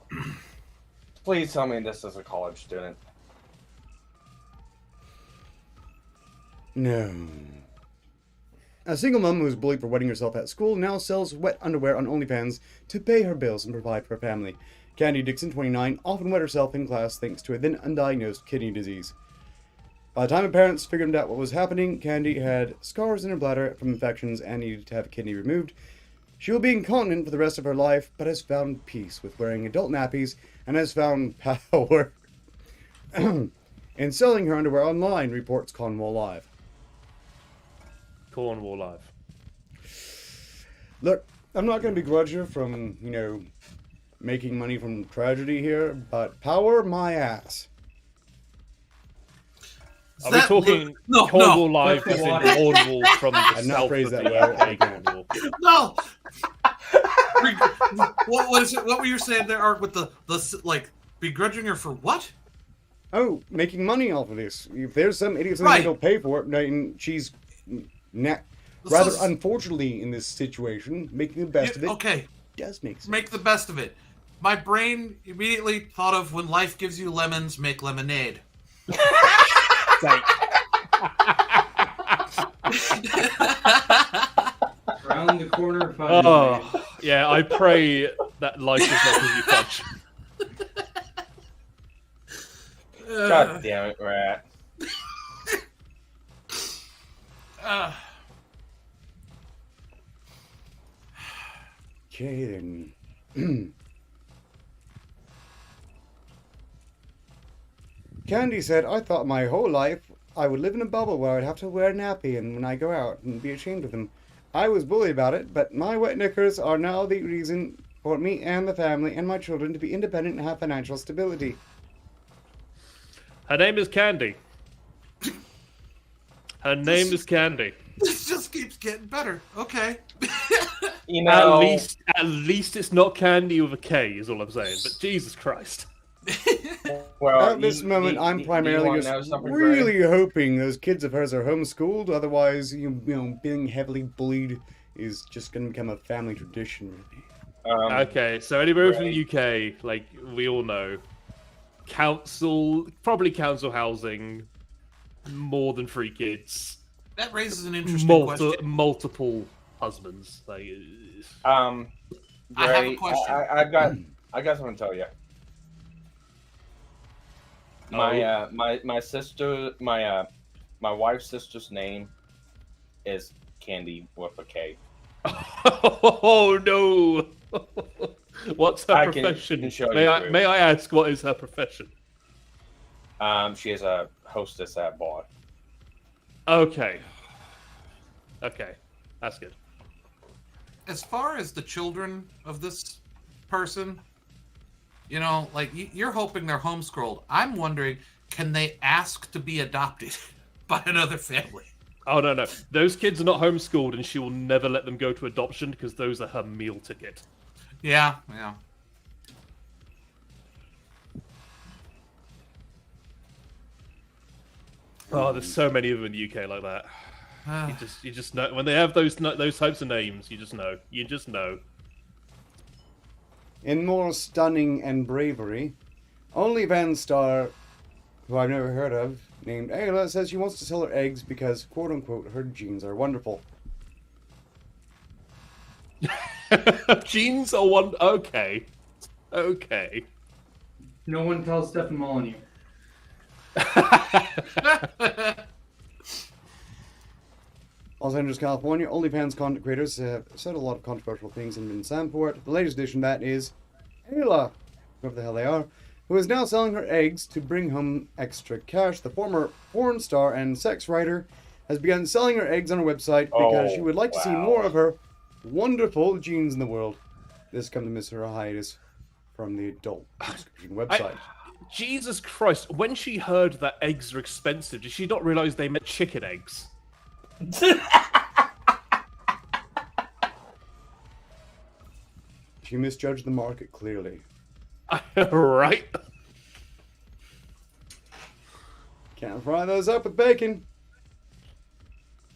Please tell me this is a college student. No. A single mum who was bullied for wetting herself at school now sells wet underwear on OnlyFans to pay her bills and provide for her family. Candy Dixon, 29, often wet herself in class thanks to a then undiagnosed kidney disease. By the time her parents figured out what was happening, Candy had scars in her bladder from infections and needed to have a kidney removed. She will be incontinent for the rest of her life, but has found peace with wearing adult nappies and has found power in selling her underwear online, reports Cornwall Live. Cornwall Live. Look, I'm not going to begrudge her from, making money from tragedy here, but power my ass. Are we talking Cornwall Live is in Cornwall from the I've not south phrased of that the well. No! What was it? What were you saying there, Art, with the begrudging her for what? Oh, making money off of this. If there's some idiot that will pay for it, and she's rather unfortunately in this situation, making the best of it. Okay. Does make sense. Make the best of it. My brain immediately thought of when life gives you lemons, make lemonade. Round the corner. Yeah, I pray that life does not give you fudge. God damn it, Rat. Okay, then. Candy said, I thought my whole life I would live in a bubble where I'd have to wear a nappy and when I go out and be ashamed of them. I was bullied about it, but my wet knickers are now the reason for me and the family and my children to be independent and have financial stability. Her name is Candy. Her name is Candy. This just keeps getting better. Okay. You know, At least it's not Candy with a K, is all I'm saying. But Jesus Christ. well, At this moment, I'm primarily just really hoping those kids of hers are homeschooled. Otherwise, you know, being heavily bullied is just going to become a family tradition. Okay, so anywhere from the UK, like we all know, probably council housing, more than 3 kids. That raises an interesting question. Multiple husbands. Like, I have a question. I got something to tell you. My sister, my wife's sister's name is Candy with a K. Oh no! What's her profession? May I ask what is her profession? She is a hostess at a bar. Okay, that's good. As far as the children of this person, you know, like you're hoping they're homeschooled. I'm wondering, can they ask to be adopted by another family? Oh no, those kids are not homeschooled, and she will never let them go to adoption because those are her meal ticket. Yeah. Oh, there's so many of them in the UK like that. You just know when they have those types of names. You just know. In more stunning and bravery, OnlyFans star, who I've never heard of, named Ayla, says she wants to sell her eggs because, quote-unquote, her genes are wonderful. Genes are one... Okay. No one tells Stephen Molyneux. Los Angeles, California, OnlyFans content creators have said a lot of controversial things and been slammed for it. The latest addition to that is Ayla, whoever the hell they are, who is now selling her eggs to bring home extra cash. The former porn star and sex writer has begun selling her eggs on her website because she would like to see more of her wonderful genes in the world. This comes amidst her hiatus from the adult subscription website. Jesus Christ, when she heard that eggs are expensive, did she not realize they meant chicken eggs? She misjudged the market clearly. Right? Can't fry those up with bacon.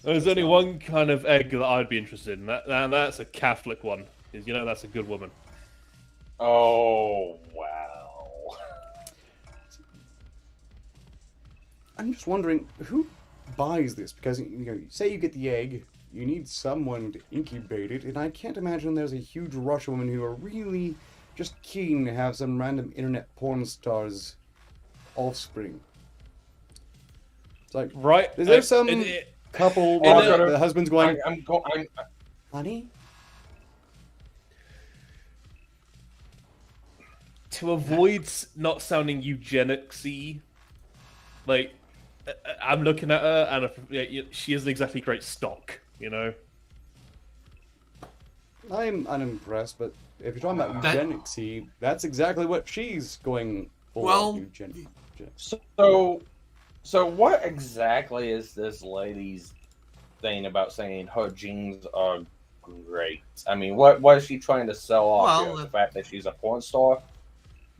There's only one kind of egg that I'd be interested in, and that's a Catholic one. Because, you know, that's a good woman. Oh, wow. I'm just wondering, who buys this? Because, you know, say you get the egg, you need someone to incubate it, and I can't imagine there's a huge rush of women who are really just keen to have some random internet porn star's offspring. It's like, right? Is there some couple where the husband's going, honey? To avoid not sounding eugenics-y, like, I'm looking at her, and she isn't exactly great stock, you know? I'm unimpressed, but if you're talking about eugenics-y, that's exactly what she's going for. Well, so what exactly is this lady's thing about saying her genes are great? I mean, what is she trying to sell off here? The fact that she's a porn star?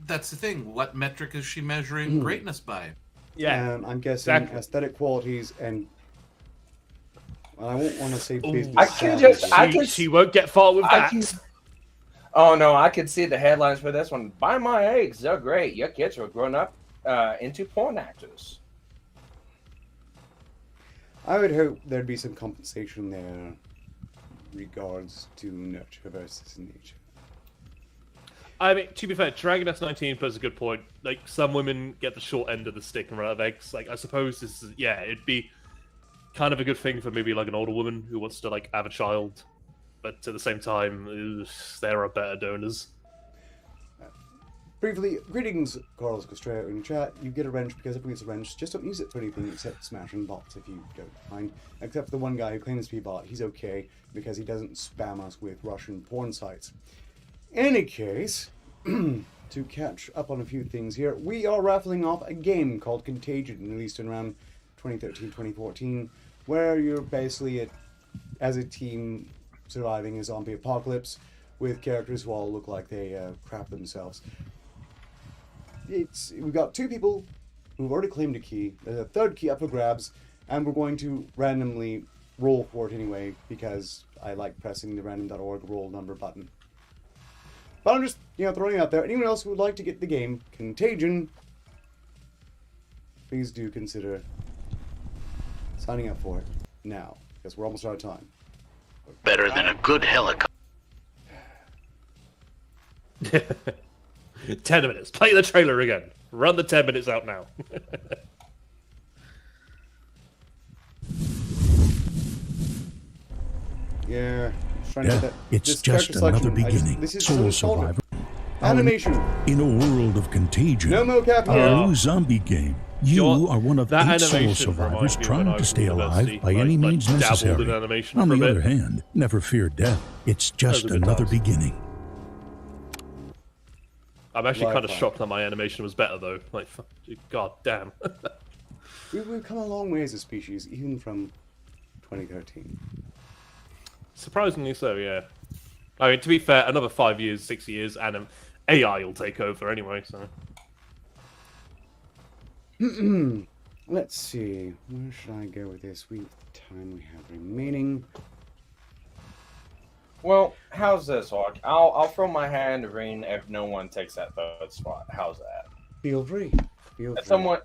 That's the thing. What metric is she measuring greatness by? Yeah, I'm guessing aesthetic qualities and I won't want to say business. She won't get far with that. Oh no, I can see the headlines for this one. Buy my eggs, they're great. Your kids are growing up into porn actors. I would hope there'd be some compensation there regards to nurture versus nature. I mean, to be fair, Dragon S19 puts a good point. Like, some women get the short end of the stick and run out of eggs. Like, I suppose this is, it'd be kind of a good thing for maybe, like, an older woman who wants to, like, have a child. But at the same time, there are better donors. Briefly, greetings, Carlos Castreo in chat. You get a wrench because everyone gets a wrench. Just don't use it for anything except smashing bots if you don't mind. Except for the one guy who claims to be a bot. He's okay because he doesn't spam us with Russian porn sites. Any case, to catch up on a few things here. We are raffling off a game called Contagion, released in around 2013-2014, where you're basically, as a team, surviving a zombie apocalypse with characters who all look like they crap themselves. We've got 2 people who've already claimed a key. There's a 3rd key up for grabs, and we're going to randomly roll for it anyway, because I like pressing the random.org roll number button. But I'm just, throwing it out there. Anyone else who would like to get the game Contagion, please do consider signing up for it now, because we're almost out of time. Better than a good helicopter. 10 minutes. Play the trailer again. Run the 10 minutes out now. Yeah, trying Yeah, to get that. it's This just character another selection, beginning. this is Soul so much older. Survivor. Animation. In a world of contagion, No mo cap our here. new zombie game. You John, are one of that 8 soul animation survivors reminds me of when trying I to was stay in alive university, by any like means dabbled in necessary. animation On for a the bit. other hand, never fear death. It's just Those are good another times. beginning. I'm actually kind of Wi-Fi. shocked that my animation was better though. Like, god damn. We've come a long way as a species, even from 2013. Surprisingly so, yeah. I mean, to be fair, another 5 years, 6 years, and AI will take over anyway, so... Let's see. Where should I go with this? The time we have remaining. Well, how's this, Hawk? I'll throw my hat in the ring if no one takes that 3rd spot. How's that? Feel free. Feel If free.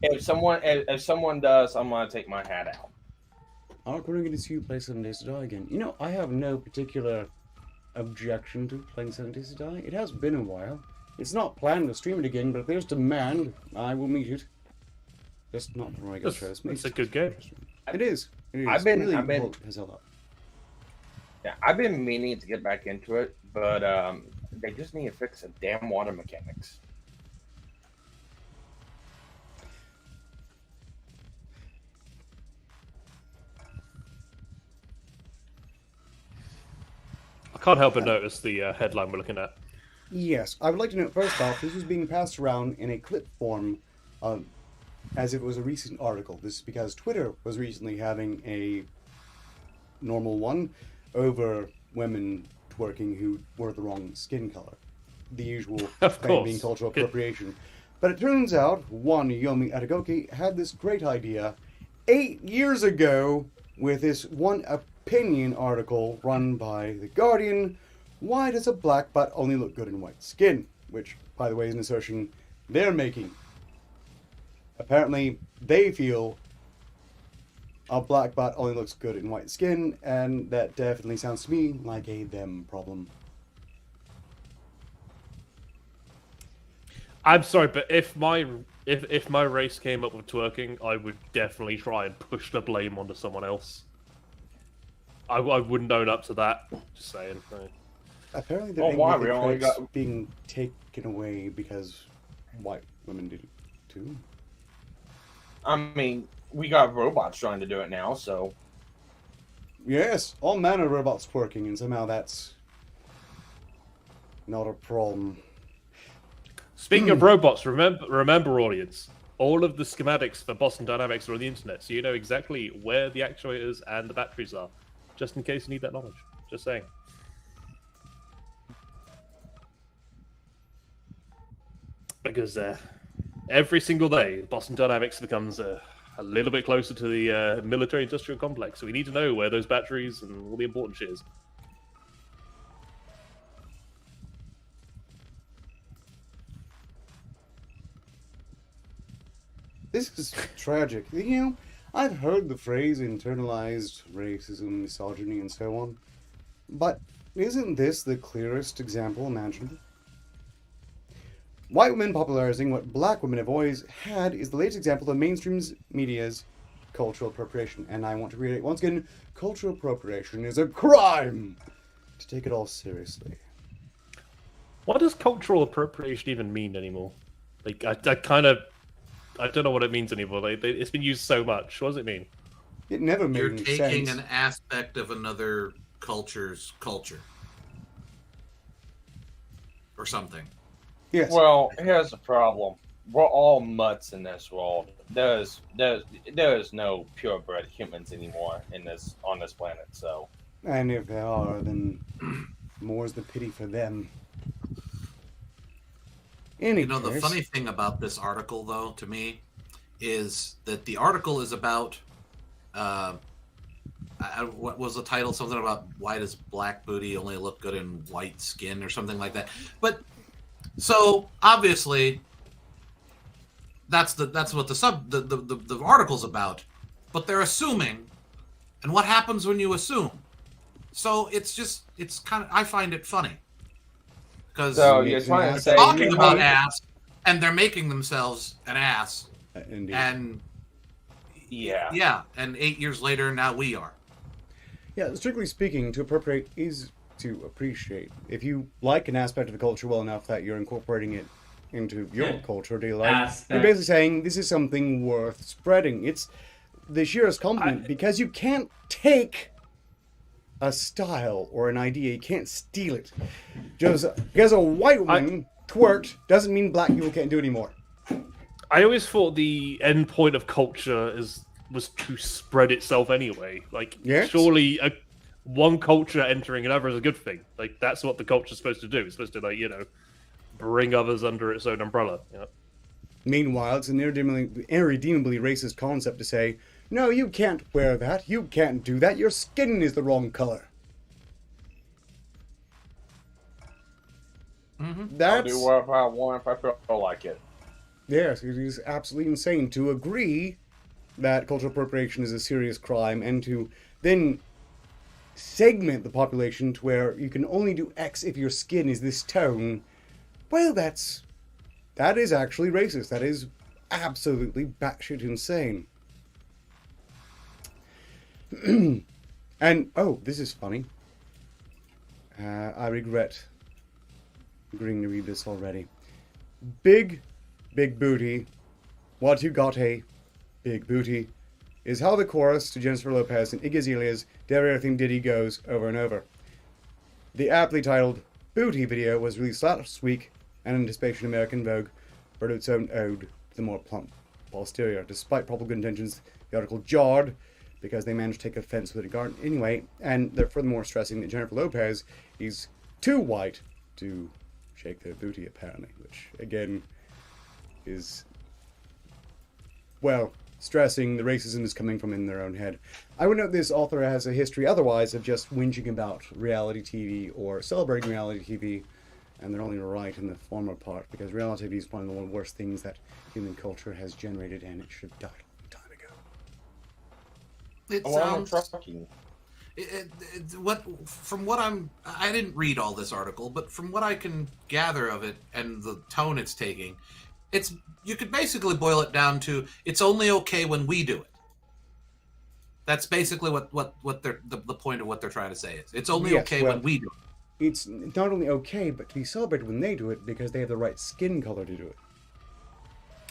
if someone does, I'm gonna take my hat out. Ark, we're going to see you play 7 Days to Die again. I have no particular objection to playing 7 Days to Die. It has been a while. It's not planned to stream it again, but if there's demand, I will meet it. Just not for regular shows. It's a good game. It is. It is. I've been- Really has held up. Yeah, I've been meaning to get back into it, but they just need to fix the damn water mechanics. I can't help but notice the headline we're looking at. Yes, I would like to note first off, this was being passed around in a clip form, as if it was a recent article. This is because Twitter was recently having a normal one over women twerking who were the wrong skin color. The usual Of thing course. being cultural appropriation. But it turns out, one Yomi Atagoki had this great idea 8 years ago with this one opinion article run by The Guardian. Why does a black butt only look good in white skin? Which, by the way, is an assertion they're making. Apparently, they feel a black butt only looks good in white skin, and that definitely sounds to me like a them problem. I'm sorry, but if my race came up with twerking, I would definitely try and push the blame onto someone else. I wouldn't own up to that. Just saying. No. Apparently, they're Oh, angry why? at We the only credits got- being taken away because white women did it too. I mean, we got robots trying to do it now, so Yes, all manner of robots twerking, and somehow that's not a problem. Speaking of robots, remember, audience, all of the schematics for Boston Dynamics are on the internet, so you know exactly where the actuators and the batteries are, just in case you need that knowledge. Just saying. Because every single day, Boston Dynamics becomes a little bit closer to the military-industrial complex, so we need to know where those batteries and all the important shit is. This is tragic. I've heard the phrase internalized racism, misogyny, and so on. But isn't this the clearest example imaginable? White women popularizing what black women have always had is the latest example of mainstream media's cultural appropriation. And I want to reiterate once again, cultural appropriation is a crime! To take it all seriously. What does cultural appropriation even mean anymore? Like, I don't know what it means anymore. It's been used so much. What does it mean? It never made You're any taking sense. an aspect of another culture's culture. Or something. Yes. Well, here's the problem. We're all mutts in this world. There's no purebred humans anymore on this planet. So, And if there are, then more's the pity for them. You know, the funny thing about this article, though, to me, is that the article is about, what was the title? Something about why does black booty only look good in white skin or something like that. But, so, obviously, that's what the article's about. But they're assuming, and what happens when you assume? So it's kind of, I find it funny. Because you're trying to say talking about ass, and they're making themselves an ass. Indeed. And yeah, and 8 years later, now we are. Yeah, strictly speaking, to appropriate is to appreciate. If you like an aspect of the culture well enough that you're incorporating it into your culture or daily life, you're basically saying this is something worth spreading. It's the sheerest compliment because you can't take a style or an idea. You can't steal it. Just because a white woman twerked doesn't mean black people can't do it anymore. I always thought the end point of culture was to spread itself anyway. Like, surely one culture entering another is a good thing. Like, that's what the culture's supposed to do. It's supposed to, like, bring others under its own umbrella. You know? Meanwhile, it's an irredeemably racist concept to say, no, you can't wear that. You can't do that. Your skin is the wrong color. Mm-hmm. I'll do whatever I want if I feel like it. Yes, it is absolutely insane to agree that cultural appropriation is a serious crime and to then segment the population to where you can only do X if your skin is this tone. Well, that is actually racist. That is absolutely batshit insane. And, oh, this is funny. I regret agreeing to read this already. Big booty. What you got, hey? Big booty. Is how the chorus to Jennifer Lopez and Iggy Azalea's Everything Diddy goes over and over. The aptly titled Booty video was released last week, and in anticipation American Vogue wrote its own ode to the more plump posterior. Despite probable good intentions, the article jarred because they managed to take offense with regard anyway, and they're furthermore stressing that Jennifer Lopez is too white to shake their booty, apparently, which, again, is, well, stressing the racism is coming from in their own head. I would note this author has a history otherwise of just whinging about reality TV or celebrating reality TV, and they're only right in the former part, because reality TV is one of the worst things that human culture has generated, and it should have died a long time ago. It sounds... I didn't read all this article, but from what I can gather of it and the tone it's taking, you could basically boil it down to it's only okay when we do it. That's basically what the point of what they're trying to say is. It's only okay when we do it. It's not only okay, but to be celebrated when they do it because they have the right skin color to do it.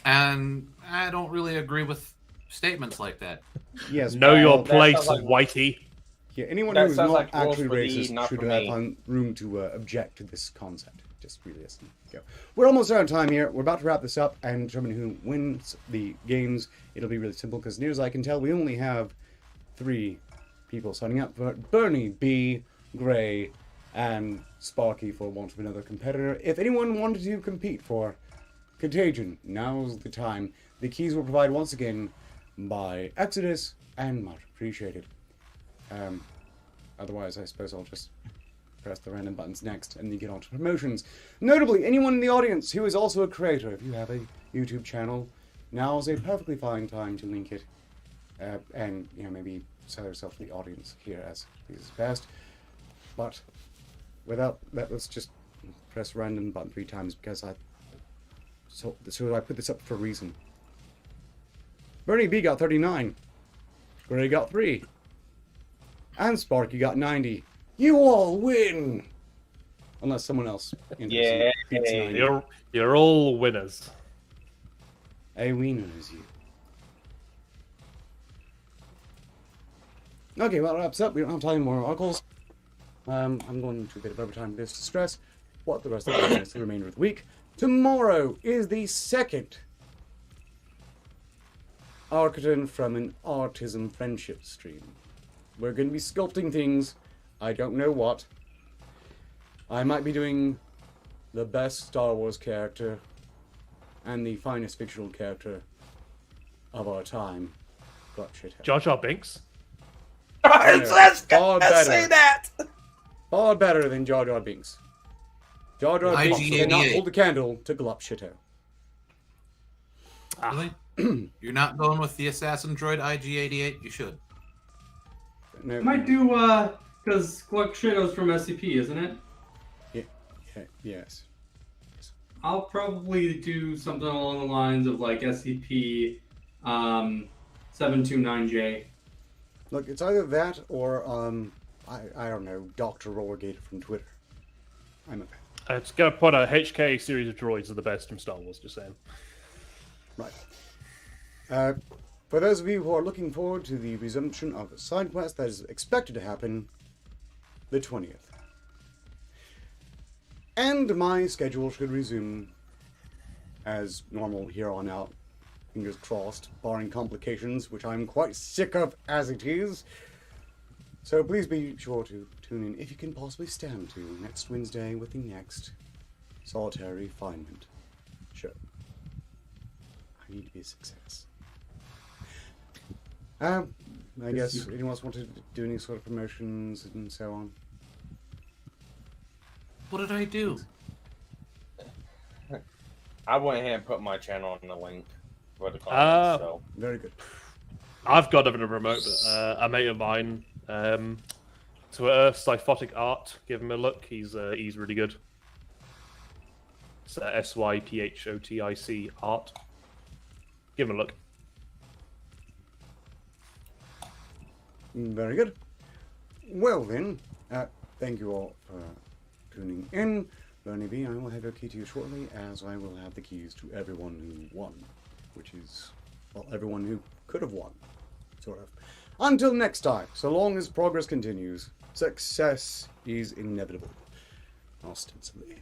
And I don't really agree with statements like that. Yes. Know your place, whitey. Yeah, anyone who is not actually racist should have room to object to this concept. Just really listen. Go. We're almost out of time here. We're about to wrap this up and determine who wins the games. It'll be really simple because, near as I can tell, we only have 3 people signing up for Bernie, B, Gray, and Sparky for want of another competitor. If anyone wanted to compete for Contagion, now's the time. The keys were provided once again by Exodus, and much appreciated. Otherwise, I suppose I'll just press the random buttons next and then get on to promotions. Notably, anyone in the audience who is also a creator, if you have a YouTube channel, now is a perfectly fine time to link it and maybe sell yourself to the audience here as is best. But without that, let's just press random button 3 times because I put this up for a reason. Bernie B got 39. Gray got 3. And Sparky got 90. You all win! Unless someone else. Yeah. You're all winners. A winner is you. Okay, well, that wraps up. We don't have time for more articles. I'm going to a bit of overtime for this to stress what the rest of the remainder of the week. Tomorrow is the second Arketer from an Autism Friendship stream. We're going to be sculpting things. I don't know what. I might be doing the best Star Wars character and the finest fictional character of our time. But shit. Jar Jar Binks? Let's far better. say that! Far better than Jar Jar Binks. Jar Jar Binks cannot hold the candle to Glup Shitto. Really? You're not going with the assassin droid IG-88? You should. No, Might do, because Gluck Shadow's from SCP, isn't it? Yes. I'll probably do something along the lines of, like, SCP, 729J. Look, it's either that or, I don't know, Dr. Rollergator from Twitter. I'm a fan. It's going to put a HK series of droids are the best from Star Wars, just saying. Right. For those of you who are looking forward to the resumption of a side quest that is expected to happen the 20th. And my schedule should resume as normal here on out. Fingers crossed, barring complications, which I'm quite sick of as it is. So please be sure to tune in, if you can possibly stand to, next Wednesday with the next Solitary Refinement show. I need to be a success. I guess anyone else want to do any sort of promotions and so on? What did I do? I went ahead and put my channel in the link for the comments, so. Very good. I've got a bit of a remote, but a mate of mine, Twitter, Syphotic Art, give him a look. He's really good. It's SYPHOTIC Art. Give him a look. Very good. Well then, thank you all for tuning in. Bernie B, I will have your key to you shortly, as I will have the keys to everyone who won. Which is, well, everyone who could have won. Sort of. Until next time, so long as progress continues, success is inevitable. Ostensibly.